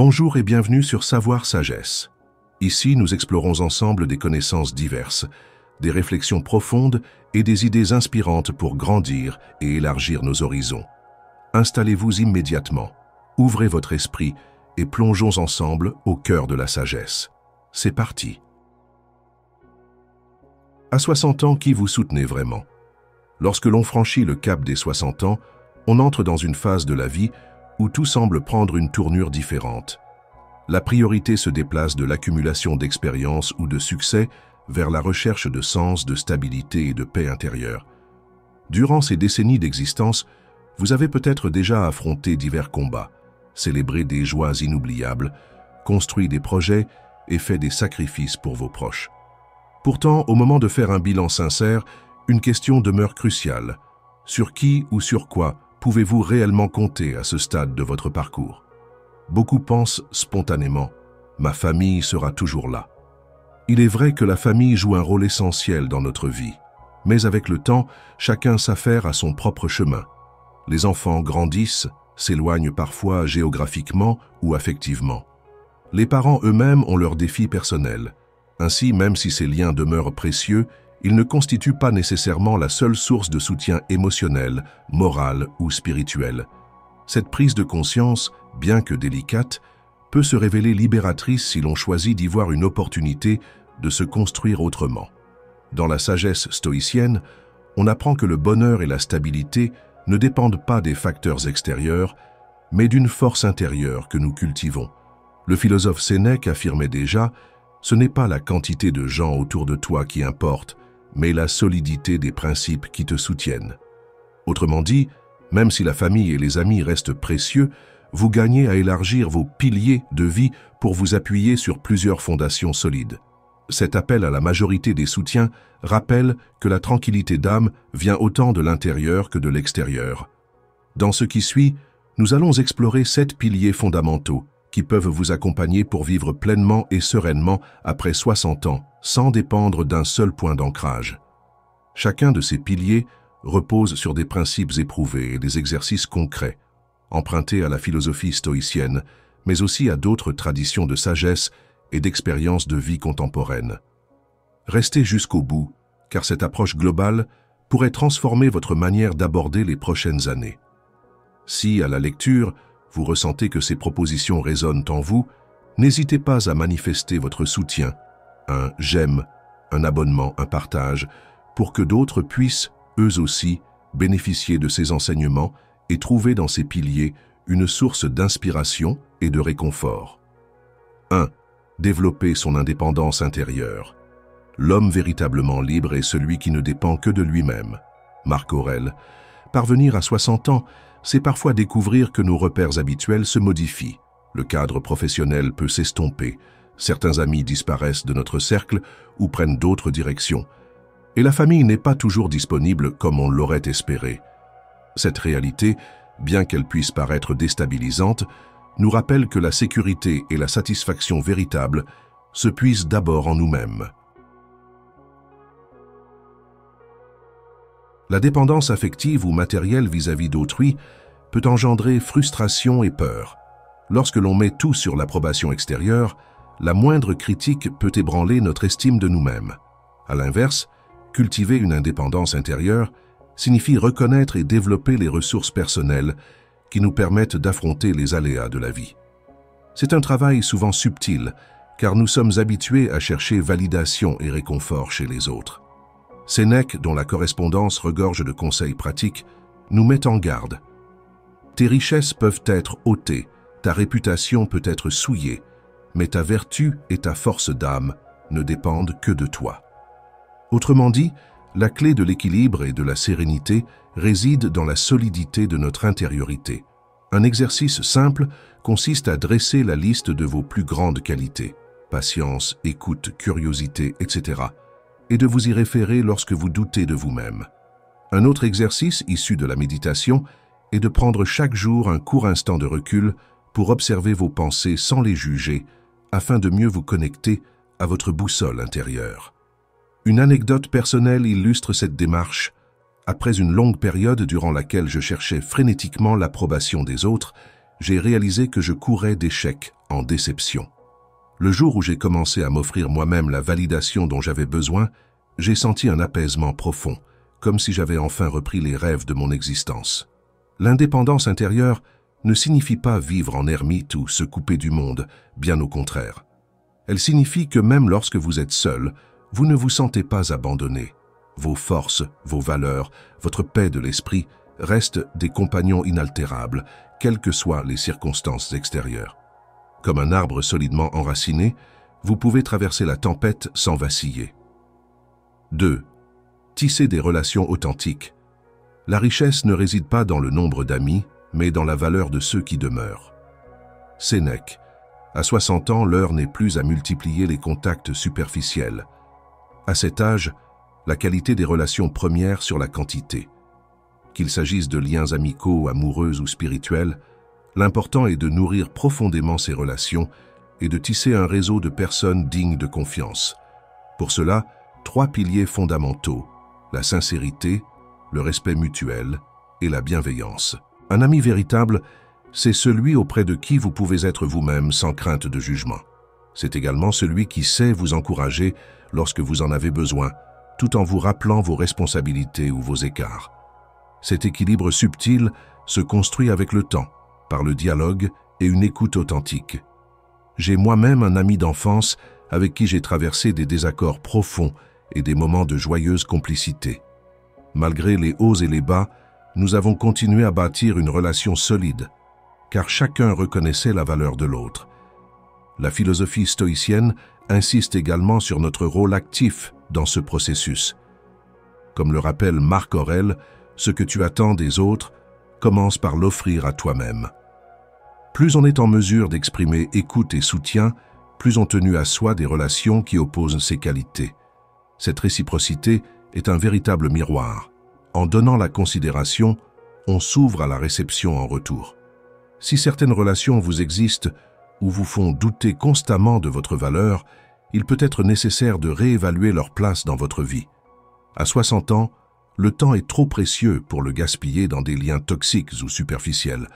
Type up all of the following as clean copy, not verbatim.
Bonjour et bienvenue sur Savoir Sagesse. Ici, nous explorons ensemble des connaissances diverses, des réflexions profondes et des idées inspirantes pour grandir et élargir nos horizons. Installez-vous immédiatement, ouvrez votre esprit et plongeons ensemble au cœur de la sagesse. C'est parti. À 60 ans, qui vous soutenez vraiment? Lorsque l'on franchit le cap des 60 ans, on entre dans une phase de la vie où tout semble prendre une tournure différente. La priorité se déplace de l'accumulation d'expériences ou de succès vers la recherche de sens, de stabilité et de paix intérieure. Durant ces décennies d'existence, vous avez peut-être déjà affronté divers combats, célébré des joies inoubliables, construit des projets et fait des sacrifices pour vos proches. Pourtant, au moment de faire un bilan sincère, une question demeure cruciale. Sur qui ou sur quoi pouvez-vous réellement compter à ce stade de votre parcours? Beaucoup pensent spontanément « ma famille sera toujours là ». Il est vrai que la famille joue un rôle essentiel dans notre vie, mais avec le temps, chacun s'affaire à son propre chemin. Les enfants grandissent, s'éloignent parfois géographiquement ou affectivement. Les parents eux-mêmes ont leurs défis personnels. Ainsi, même si ces liens demeurent précieux, ils ne constituent pas nécessairement la seule source de soutien émotionnel, moral ou spirituel. Cette prise de conscience, bien que délicate, peut se révéler libératrice si l'on choisit d'y voir une opportunité de se construire autrement. Dans la sagesse stoïcienne, on apprend que le bonheur et la stabilité ne dépendent pas des facteurs extérieurs, mais d'une force intérieure que nous cultivons. Le philosophe Sénèque affirmait déjà « Ce n'est pas la quantité de gens autour de toi qui importe, mais la solidité des principes qui te soutiennent. » Autrement dit, même si la famille et les amis restent précieux, vous gagnez à élargir vos piliers de vie pour vous appuyer sur plusieurs fondations solides. Cet appel à la majorité des soutiens rappelle que la tranquillité d'âme vient autant de l'intérieur que de l'extérieur. Dans ce qui suit, nous allons explorer 7 piliers fondamentaux qui peuvent vous accompagner pour vivre pleinement et sereinement après 60 ans, sans dépendre d'un seul point d'ancrage. Chacun de ces piliers repose sur des principes éprouvés et des exercices concrets, empruntés à la philosophie stoïcienne, mais aussi à d'autres traditions de sagesse et d'expériences de vie contemporaine. Restez jusqu'au bout, car cette approche globale pourrait transformer votre manière d'aborder les prochaines années. Si, à la lecture, vous ressentez que ces propositions résonnent en vous, n'hésitez pas à manifester votre soutien, un « j'aime », un abonnement, un partage, pour que d'autres puissent, eux aussi, bénéficier de ces enseignements et trouver dans ces piliers une source d'inspiration et de réconfort. 1. Développer son indépendance intérieure. L'homme véritablement libre est celui qui ne dépend que de lui-même. Marc Aurèle. Parvenir à 60 ans, c'est parfois découvrir que nos repères habituels se modifient. Le cadre professionnel peut s'estomper, certains amis disparaissent de notre cercle ou prennent d'autres directions. Et la famille n'est pas toujours disponible comme on l'aurait espéré. Cette réalité, bien qu'elle puisse paraître déstabilisante, nous rappelle que la sécurité et la satisfaction véritable se puisent d'abord en nous-mêmes. La dépendance affective ou matérielle vis-à-vis d'autrui peut engendrer frustration et peur. Lorsque l'on met tout sur l'approbation extérieure, la moindre critique peut ébranler notre estime de nous-mêmes. À l'inverse, cultiver une indépendance intérieure signifie reconnaître et développer les ressources personnelles qui nous permettent d'affronter les aléas de la vie. C'est un travail souvent subtil, car nous sommes habitués à chercher validation et réconfort chez les autres. Sénèque, dont la correspondance regorge de conseils pratiques, nous met en garde. Tes richesses peuvent être ôtées, ta réputation peut être souillée, mais ta vertu et ta force d'âme ne dépendent que de toi. Autrement dit, la clé de l'équilibre et de la sérénité réside dans la solidité de notre intériorité. Un exercice simple consiste à dresser la liste de vos plus grandes qualités, patience, écoute, curiosité, etc., et de vous y référer lorsque vous doutez de vous-même. Un autre exercice issu de la méditation est de prendre chaque jour un court instant de recul pour observer vos pensées sans les juger, afin de mieux vous connecter à votre boussole intérieure. Une anecdote personnelle illustre cette démarche. Après une longue période durant laquelle je cherchais frénétiquement l'approbation des autres, j'ai réalisé que je courais d'échec en déception. Le jour où j'ai commencé à m'offrir moi-même la validation dont j'avais besoin, j'ai senti un apaisement profond, comme si j'avais enfin repris les rêves de mon existence. L'indépendance intérieure ne signifie pas vivre en ermite ou se couper du monde, bien au contraire. Elle signifie que même lorsque vous êtes seul, vous ne vous sentez pas abandonné. Vos forces, vos valeurs, votre paix de l'esprit restent des compagnons inaltérables, quelles que soient les circonstances extérieures. Comme un arbre solidement enraciné, vous pouvez traverser la tempête sans vaciller. 2. Tisser des relations authentiques. La richesse ne réside pas dans le nombre d'amis, mais dans la valeur de ceux qui demeurent. Sénèque. À 60 ans, l'heure n'est plus à multiplier les contacts superficiels. À cet âge, la qualité des relations première sur la quantité. Qu'il s'agisse de liens amicaux, amoureux ou spirituels, l'important est de nourrir profondément ces relations et de tisser un réseau de personnes dignes de confiance. Pour cela, 3 piliers fondamentaux, la sincérité, le respect mutuel et la bienveillance. Un ami véritable, c'est celui auprès de qui vous pouvez être vous-même sans crainte de jugement. C'est également celui qui sait vous encourager lorsque vous en avez besoin, tout en vous rappelant vos responsabilités ou vos écarts. Cet équilibre subtil se construit avec le temps, par le dialogue et une écoute authentique. J'ai moi-même un ami d'enfance avec qui j'ai traversé des désaccords profonds et des moments de joyeuse complicité. Malgré les hauts et les bas, nous avons continué à bâtir une relation solide, car chacun reconnaissait la valeur de l'autre. La philosophie stoïcienne insiste également sur notre rôle actif dans ce processus. Comme le rappelle Marc Aurèle, ce que tu attends des autres, commence par l'offrir à toi-même. Plus on est en mesure d'exprimer écoute et soutien, plus on tenu à soi des relations qui opposent ces qualités. Cette réciprocité est un véritable miroir. En donnant la considération, on s'ouvre à la réception en retour. Si certaines relations vous existent ou vous font douter constamment de votre valeur, il peut être nécessaire de réévaluer leur place dans votre vie. À 60 ans, le temps est trop précieux pour le gaspiller dans des liens toxiques ou superficiels.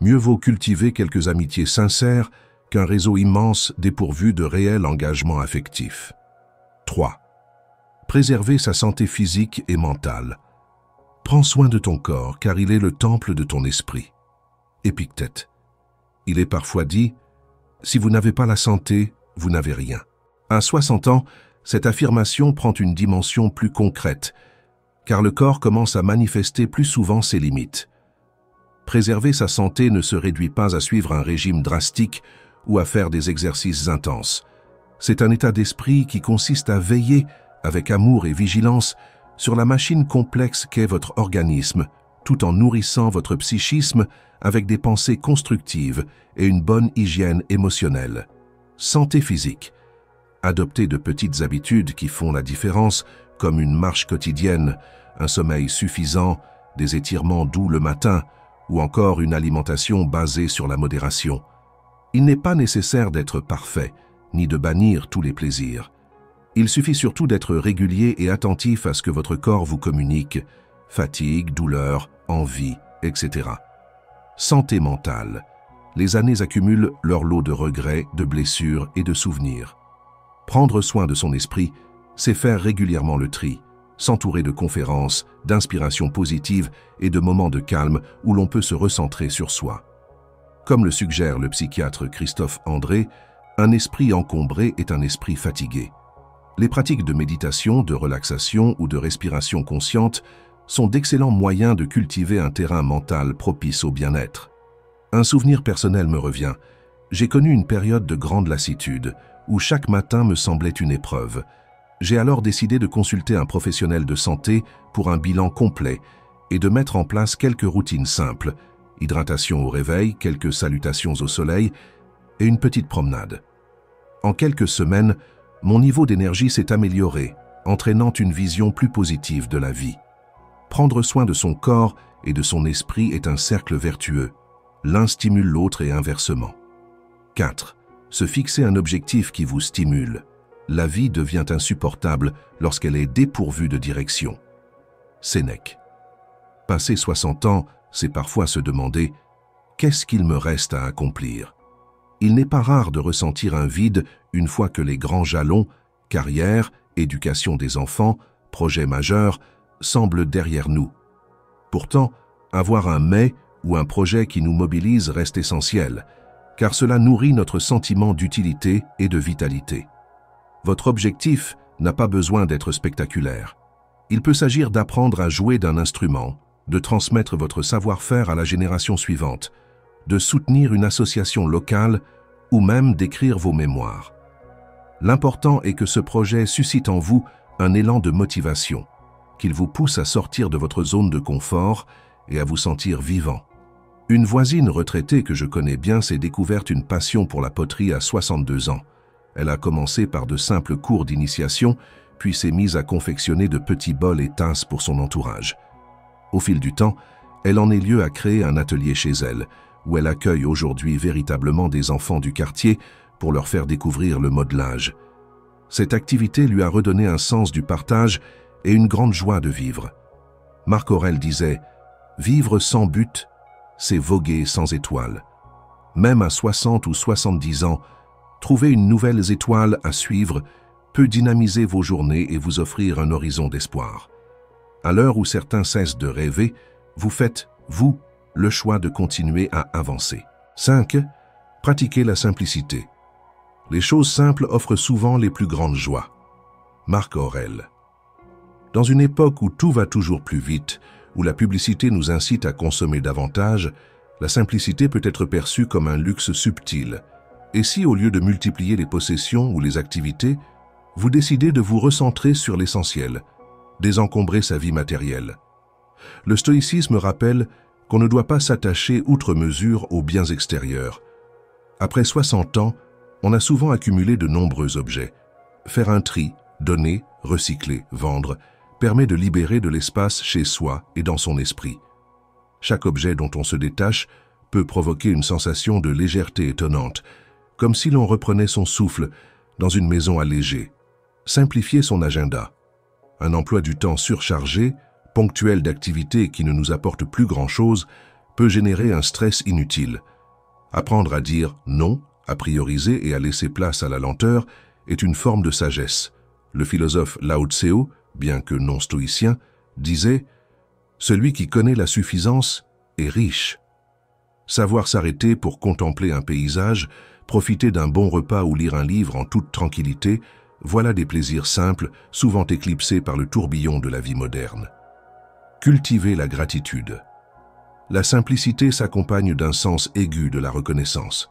Mieux vaut cultiver quelques amitiés sincères qu'un réseau immense dépourvu de réel engagement affectif. 3. Préserver sa santé physique et mentale. Prends soin de ton corps, car il est le temple de ton esprit. Épictète. Il est parfois dit, si vous n'avez pas la santé, vous n'avez rien. À 60 ans, cette affirmation prend une dimension plus concrète, car le corps commence à manifester plus souvent ses limites. Préserver sa santé ne se réduit pas à suivre un régime drastique ou à faire des exercices intenses. C'est un état d'esprit qui consiste à veiller, avec amour et vigilance, sur la machine complexe qu'est votre organisme, tout en nourrissant votre psychisme avec des pensées constructives et une bonne hygiène émotionnelle. Santé physique. Adopter de petites habitudes qui font la différence, comme une marche quotidienne, un sommeil suffisant, des étirements doux le matin, ou encore une alimentation basée sur la modération. Il n'est pas nécessaire d'être parfait, ni de bannir tous les plaisirs. Il suffit surtout d'être régulier et attentif à ce que votre corps vous communique, fatigue, douleur, envie, etc. Santé mentale. Les années accumulent leur lot de regrets, de blessures et de souvenirs. Prendre soin de son esprit, c'est faire régulièrement le tri, s'entourer de conférences, d'inspirations positives et de moments de calme où l'on peut se recentrer sur soi. Comme le suggère le psychiatre Christophe André, un esprit encombré est un esprit fatigué. Les pratiques de méditation, de relaxation ou de respiration consciente sont d'excellents moyens de cultiver un terrain mental propice au bien-être. Un souvenir personnel me revient. J'ai connu une période de grande lassitude, où chaque matin me semblait une épreuve. J'ai alors décidé de consulter un professionnel de santé pour un bilan complet et de mettre en place quelques routines simples, hydratation au réveil, quelques salutations au soleil et une petite promenade. En quelques semaines, mon niveau d'énergie s'est amélioré, entraînant une vision plus positive de la vie. Prendre soin de son corps et de son esprit est un cercle vertueux. L'un stimule l'autre et inversement. 4. Se fixer un objectif qui vous stimule. La vie devient insupportable lorsqu'elle est dépourvue de direction. Sénèque. Passer 60 ans, c'est parfois se demander « qu'est-ce qu'il me reste à accomplir? Il n'est pas rare de ressentir un vide une fois que les grands jalons, carrière, éducation des enfants, projets majeurs, semblent derrière nous. Pourtant, avoir un mais ou un projet qui nous mobilise reste essentiel, car cela nourrit notre sentiment d'utilité et de vitalité. Votre objectif n'a pas besoin d'être spectaculaire. Il peut s'agir d'apprendre à jouer d'un instrument, de transmettre votre savoir-faire à la génération suivante, de soutenir une association locale ou même d'écrire vos mémoires. L'important est que ce projet suscite en vous un élan de motivation, qu'il vous pousse à sortir de votre zone de confort et à vous sentir vivant. Une voisine retraitée que je connais bien s'est découverte une passion pour la poterie à 62 ans. Elle a commencé par de simples cours d'initiation, puis s'est mise à confectionner de petits bols et tasses pour son entourage. Au fil du temps, elle en est lieu à créer un atelier chez elle, où elle accueille aujourd'hui véritablement des enfants du quartier pour leur faire découvrir le modelage. Cette activité lui a redonné un sens du partage et une grande joie de vivre. Marc Aurèle disait « Vivre sans but, c'est voguer sans étoiles. Même à 60 ou 70 ans, trouver une nouvelle étoile à suivre peut dynamiser vos journées et vous offrir un horizon d'espoir. À l'heure où certains cessent de rêver, vous faites, vous, le choix de continuer à avancer. 5. Pratiquez la simplicité. Les choses simples offrent souvent les plus grandes joies. Marc Aurèle. Dans une époque où tout va toujours plus vite, où la publicité nous incite à consommer davantage, la simplicité peut être perçue comme un luxe subtil. Et si, au lieu de multiplier les possessions ou les activités, vous décidez de vous recentrer sur l'essentiel, désencombrer sa vie matérielle? Le stoïcisme rappelle qu'on ne doit pas s'attacher outre mesure aux biens extérieurs. Après 60 ans, on a souvent accumulé de nombreux objets. Faire un tri, donner, recycler, vendre, permet de libérer de l'espace chez soi et dans son esprit. Chaque objet dont on se détache peut provoquer une sensation de légèreté étonnante, comme si l'on reprenait son souffle dans une maison allégée. Simplifier son agenda. Un emploi du temps surchargé, ponctuel d'activités qui ne nous apportent plus grand-chose, peut générer un stress inutile. Apprendre à dire non, à prioriser et à laisser place à la lenteur est une forme de sagesse. Le philosophe Lao Tseu, bien que non stoïcien, disait « Celui qui connaît la suffisance est riche ». Savoir s'arrêter pour contempler un paysage, profiter d'un bon repas ou lire un livre en toute tranquillité, voilà des plaisirs simples, souvent éclipsés par le tourbillon de la vie moderne. Cultiver la gratitude. La simplicité s'accompagne d'un sens aigu de la reconnaissance.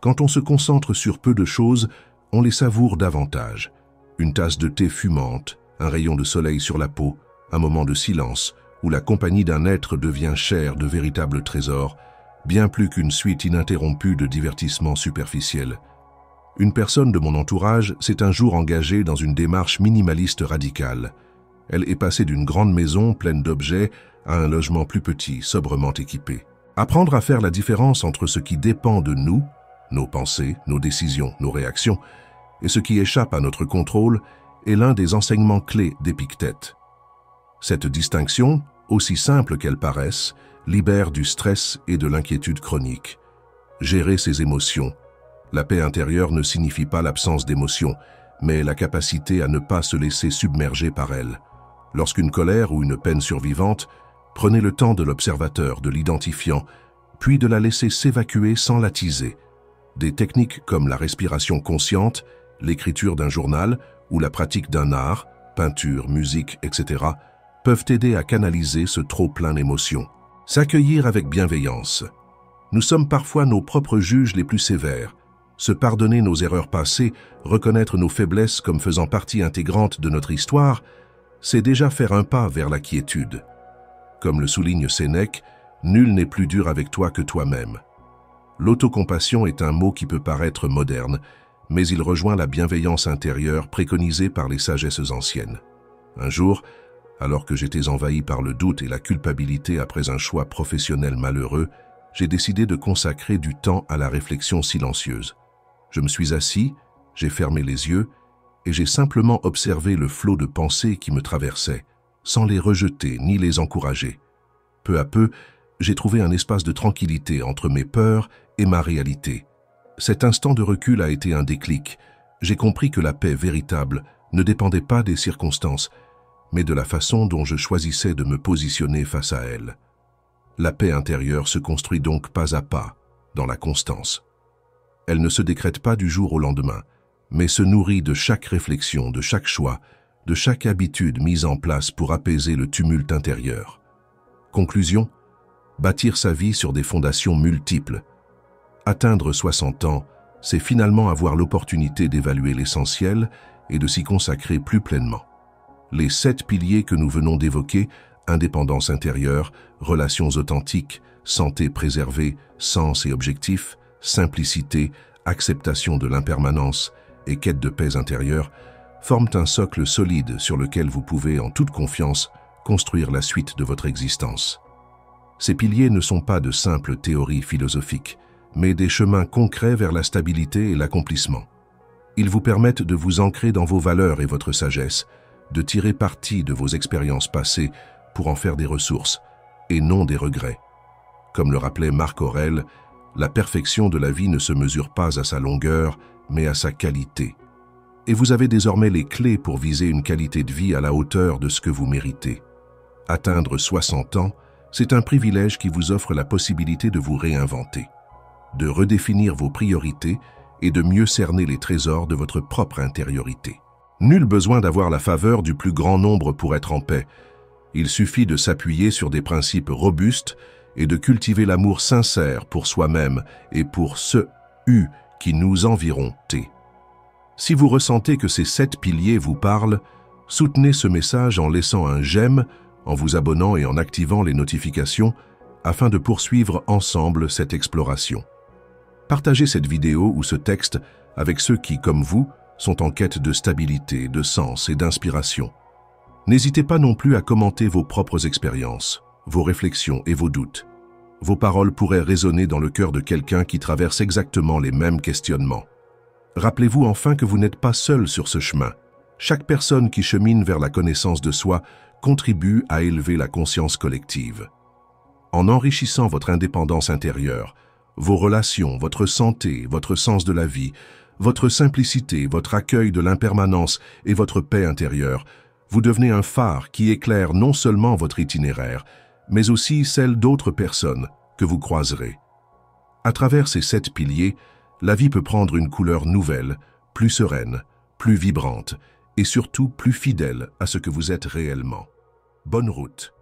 Quand on se concentre sur peu de choses, on les savoure davantage. Une tasse de thé fumante, un rayon de soleil sur la peau, un moment de silence, où la compagnie d'un être devient chère de véritables trésors, bien plus qu'une suite ininterrompue de divertissements superficiels. Une personne de mon entourage s'est un jour engagée dans une démarche minimaliste radicale. Elle est passée d'une grande maison pleine d'objets à un logement plus petit, sobrement équipé. Apprendre à faire la différence entre ce qui dépend de nous, nos pensées, nos décisions, nos réactions, et ce qui échappe à notre contrôle est l'un des enseignements clés d'Épictète. Cette distinction, aussi simple qu'elle paraisse, libère du stress et de l'inquiétude chronique. Gérer ses émotions. La paix intérieure ne signifie pas l'absence d'émotions, mais la capacité à ne pas se laisser submerger par elles. Lorsqu'une colère ou une peine survivante, prenez le temps de l'observateur, de l'identifiant, puis de la laisser s'évacuer sans l'attiser. Des techniques comme la respiration consciente, l'écriture d'un journal ou la pratique d'un art, peinture, musique, etc., peuvent aider à canaliser ce trop-plein d'émotions. S'accueillir avec bienveillance. Nous sommes parfois nos propres juges les plus sévères. Se pardonner nos erreurs passées, reconnaître nos faiblesses comme faisant partie intégrante de notre histoire, c'est déjà faire un pas vers la quiétude. Comme le souligne Sénèque, nul n'est plus dur avec toi que toi-même. L'autocompassion est un mot qui peut paraître moderne, mais il rejoint la bienveillance intérieure préconisée par les sagesses anciennes. Un jour, alors que j'étais envahi par le doute et la culpabilité après un choix professionnel malheureux, j'ai décidé de consacrer du temps à la réflexion silencieuse. Je me suis assis, j'ai fermé les yeux et j'ai simplement observé le flot de pensées qui me traversaient, sans les rejeter ni les encourager. Peu à peu, j'ai trouvé un espace de tranquillité entre mes peurs et ma réalité. Cet instant de recul a été un déclic. J'ai compris que la paix véritable ne dépendait pas des circonstances, mais de la façon dont je choisissais de me positionner face à elle. La paix intérieure se construit donc pas à pas, dans la constance. Elle ne se décrète pas du jour au lendemain, mais se nourrit de chaque réflexion, de chaque choix, de chaque habitude mise en place pour apaiser le tumulte intérieur. Conclusion, bâtir sa vie sur des fondations multiples. Atteindre 60 ans, c'est finalement avoir l'opportunité d'évaluer l'essentiel et de s'y consacrer plus pleinement. Les 7 piliers que nous venons d'évoquer, indépendance intérieure, relations authentiques, santé préservée, sens et objectifs, simplicité, acceptation de l'impermanence et quête de paix intérieure, forment un socle solide sur lequel vous pouvez, en toute confiance, construire la suite de votre existence. Ces piliers ne sont pas de simples théories philosophiques, mais des chemins concrets vers la stabilité et l'accomplissement. Ils vous permettent de vous ancrer dans vos valeurs et votre sagesse, de tirer parti de vos expériences passées pour en faire des ressources, et non des regrets. Comme le rappelait Marc Aurèle, la perfection de la vie ne se mesure pas à sa longueur, mais à sa qualité. Et vous avez désormais les clés pour viser une qualité de vie à la hauteur de ce que vous méritez. Atteindre 60 ans, c'est un privilège qui vous offre la possibilité de vous réinventer, de redéfinir vos priorités et de mieux cerner les trésors de votre propre intériorité. Nul besoin d'avoir la faveur du plus grand nombre pour être en paix. Il suffit de s'appuyer sur des principes robustes et de cultiver l'amour sincère pour soi-même et pour ceux qui nous environnent. Si vous ressentez que ces 7 piliers vous parlent, soutenez ce message en laissant un j'aime, en vous abonnant et en activant les notifications afin de poursuivre ensemble cette exploration. Partagez cette vidéo ou ce texte avec ceux qui, comme vous, sont en quête de stabilité, de sens et d'inspiration. N'hésitez pas non plus à commenter vos propres expériences, vos réflexions et vos doutes. Vos paroles pourraient résonner dans le cœur de quelqu'un qui traverse exactement les mêmes questionnements. Rappelez-vous enfin que vous n'êtes pas seul sur ce chemin. Chaque personne qui chemine vers la connaissance de soi contribue à élever la conscience collective. En enrichissant votre indépendance intérieure, vos relations, votre santé, votre sens de la vie, votre simplicité, votre accueil de l'impermanence et votre paix intérieure, vous devenez un phare qui éclaire non seulement votre itinéraire, mais aussi celle d'autres personnes que vous croiserez. À travers ces 7 piliers, la vie peut prendre une couleur nouvelle, plus sereine, plus vibrante et surtout plus fidèle à ce que vous êtes réellement. Bonne route!